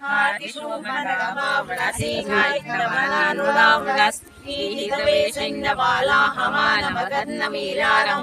హారతి శోభనరామవళసీఘాయికమనానురావళస్తిహితవేషంగబాలాహమానమగన్నమీరారం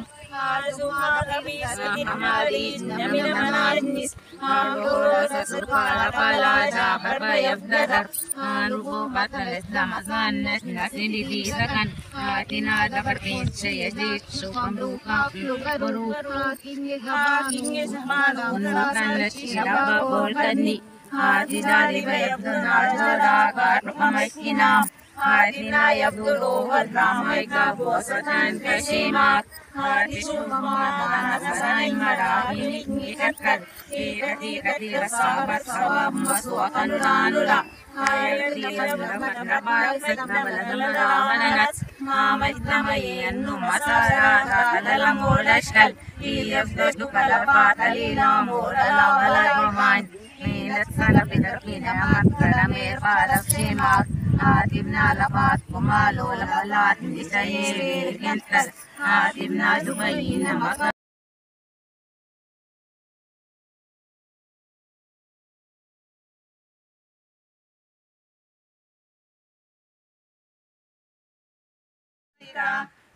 Atimnalapat kumalo lalat ni saye kental atimna dubai na maka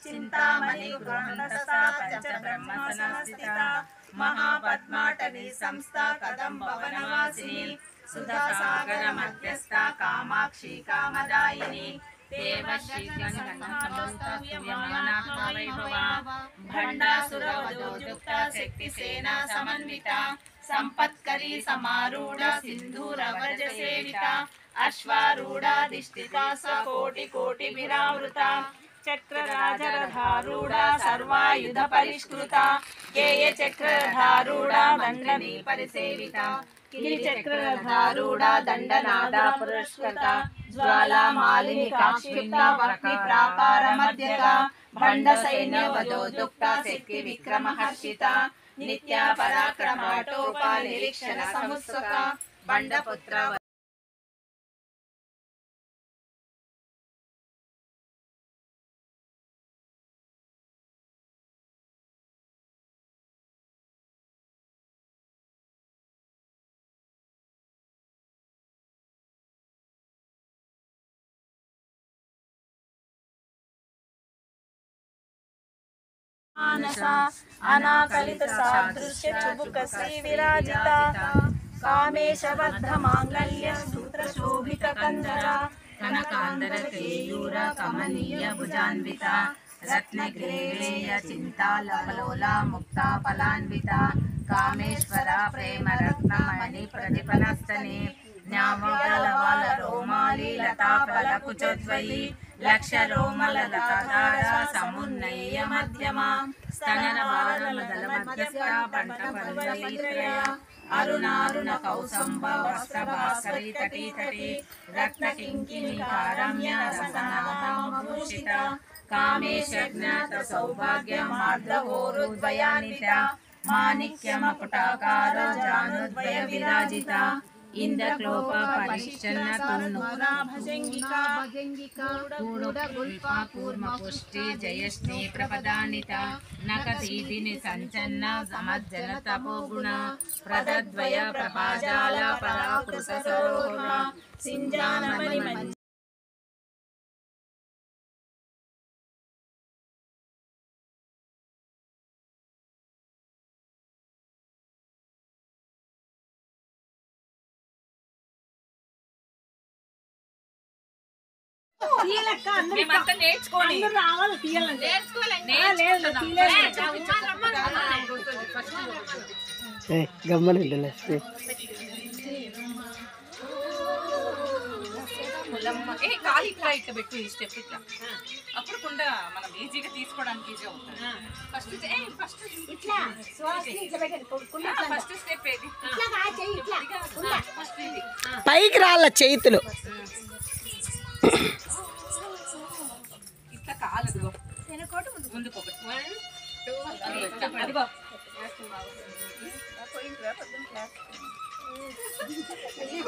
Cintamani Grahantasa Pancha Brahmasanastita Mahapadmatani Samstha Kadam Bhavanavasini Sudhasagara Madhyastha Kamakshi Kamadayini Devashri Ganganamanta Suryamanatha Vaibhava Bhandasura Vadojukta Sekti Sena Samanvita Sampatkari Samaruda Sindhura Vrajasevita Ashvaruda Dishtita Sakoti Koti Viravruta Chakrarajaradharuda Sarvayudha Parishkruta Keya Chakrarajaruda Dandani Parisevita Kiri Chakrarajaruda Dandanada Purashkrata Jwala Malini Kakshipta Vakti Prakara Madhyaka Bhanda Sainya Vadodukta Sekki Vikrama Harshita Nitya Parakrama Topa Nirikshana Samutsaka Banda Putra अनाकलित सादृश्य चुबुक श्री विराजिता कामेश बद्ध मांगल्य सूत्र शोभित कंदरा कनकांदर केयूर कमनीय भुजान्विता रत्न Gray चिंता लवलोला मुक्ता फलान्विता कामेश्वरा प्रेम रत्न मणि प्रतिपनस्तने न्यामगलवाल रोमाली लता फल कुचद्वयी लक्ष रोमल लताधारा समुन्नय मध्यमा स्तनरवारमदल मध्यस्था punt परिवलित्रया अरुणारुण कौसंब वस्त्र भास्करी तटी तटी रत्न किंकिनी कारम्य रसनामभूषिता कामेशज्ञात सौभाग्य मार्दहोरुद्वयानित्या माणिक्य मकुटाकार जानुद्वय विराजिता इंद्रक्लोपा परिश्चन्न तुन्नूरा भजंगिका कूडगुल्पा कूर्म पुष्टि जयश्री प्रपदानिता नकतीदिनि संचन्न समज्जन तपोगुण प्रदद्वय प्रभाजाल पराकृत सरोहरा सिंजानमणि మేమంతా నేర్చుకోవాలి రావాలి తీయాలంటే గమ్మని కాలు ఇట్లా ఇట్లా పెట్టు ఈ స్టెప్ ఇట్లా అప్పుడు కుండా మనం ఈజీగా తీసుకోవడానికి ఈజీ అవుతుంది ఫస్ట్ స్టెప్ ఏది పైకి రాళ్ళ చేతులు ఇట్లా కాలు అదిగో ముందుకు ఒకటి అదిగో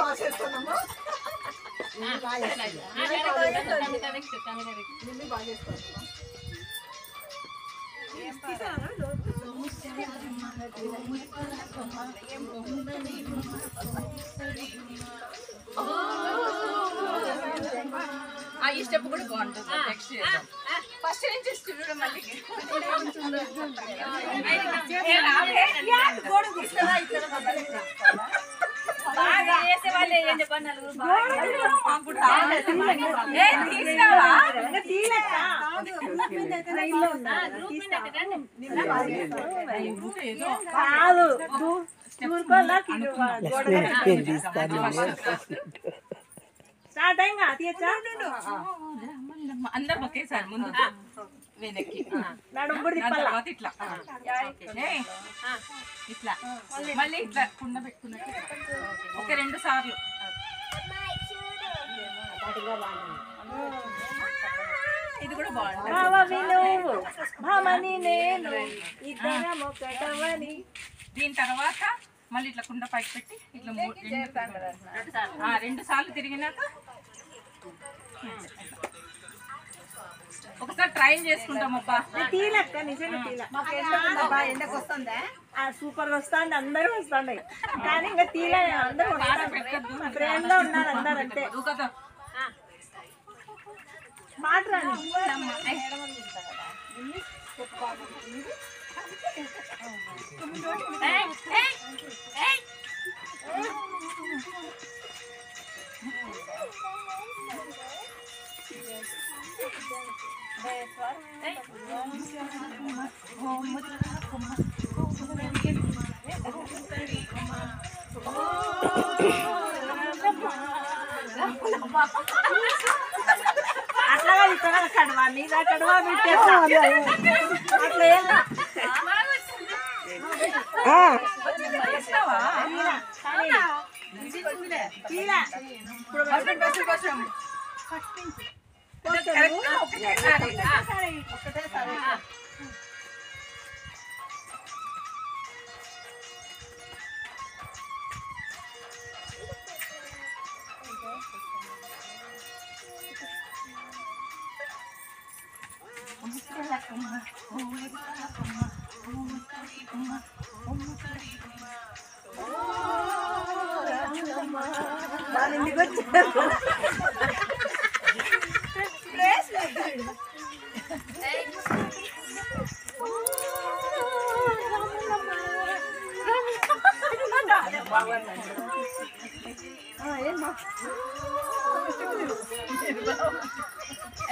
బాగా ఈ స్టెప్ కూడా బాగుంటుంది. నెక్స్ట్ ఫస్ట్ నుంచి చూడడం మళ్ళీ అందరం ఒకేసారి ముందు వెనక్కి తర్వాత ఇట్లా ఇట్లా మళ్ళీ ఇట్లా కుండ పెట్టుకున్నట్టు ఒక 2 సార్లు. ఇది కూడా బాగుంటుంది. దీని తర్వాత మళ్ళీ ఇట్లా కుండ పైకి పెట్టి ఇట్లా 2 సార్లు తిరిగినాక ఒకసారి ట్రైల్ చేసుకుంటాం. అబ్బా సూపర్ వస్తుంది, అందరూ వస్తుండే కానీ ఇంకా తీలే అందరూ ఫ్రెండ్ లో ఉన్నారు అందరు అంతే మాట్లాడి అట్లాగా ఇక్కడ కడవా నీదా కడవా పెట్టేస్తా అట్లా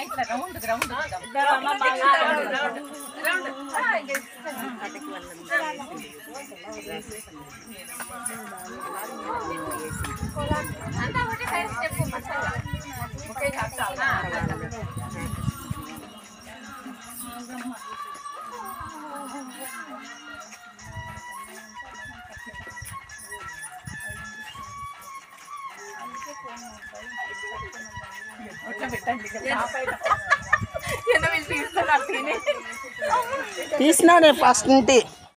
ఇట్లా రౌండ్ రౌండ్ అంతా ఒకటే సైజ్ స్టెప్ మసాలా ఒకే కాస్తా తీసినా నేను ఫస్ట్ నుండి